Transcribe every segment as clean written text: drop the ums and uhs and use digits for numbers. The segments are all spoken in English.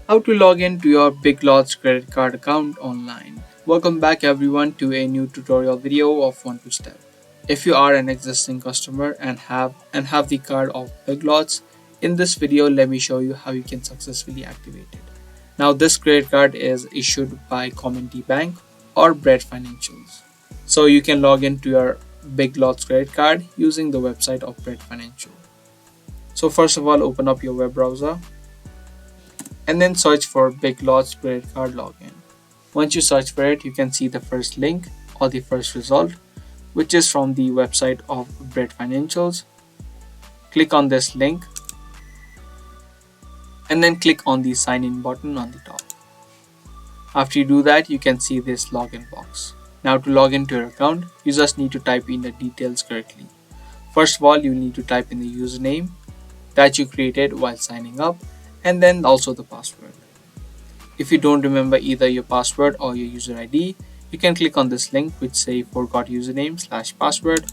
How to log in to your Big Lots credit card account online. Welcome back everyone to a new tutorial video of 1 to Step. If you are an existing customer and have the card of Big Lots, in this video let me show you how you can successfully activate it. Now this credit card is issued by Community Bank or Bread Financials. So you can log into your Big Lots credit card using the website of Bread Financial. So first of all, open up your web browser and then search for Big Lots credit card login. Once you search for it, you can see the first link or the first result, which is from the website of Bread Financials. Click on this link and then click on the sign in button on the top. After you do that, you can see this login box. Now to log into your account, you just need to type in the details correctly. First of all, you need to type in the username that you created while signing up and then also the password. If you don't remember either your password or your user ID, you can click on this link which say forgot username/password.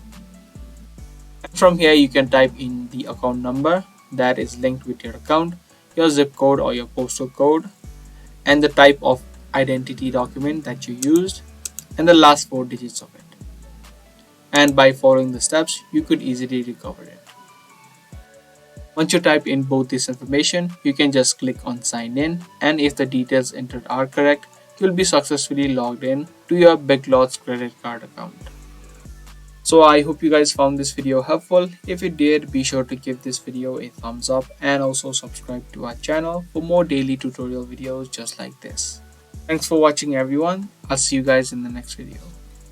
And from here you can type in the account number that is linked with your account, your zip code or your postal code, and the type of identity document that you used, and the last 4 digits of it. And by following the steps, you could easily recover it. Once you type in both this information, you can just click on sign in, and if the details entered are correct, you'll be successfully logged in to your Big Lots credit card account. So I hope you guys found this video helpful. If you did, be sure to give this video a thumbs up and also subscribe to our channel for more daily tutorial videos just like this. Thanks for watching everyone. I'll see you guys in the next video.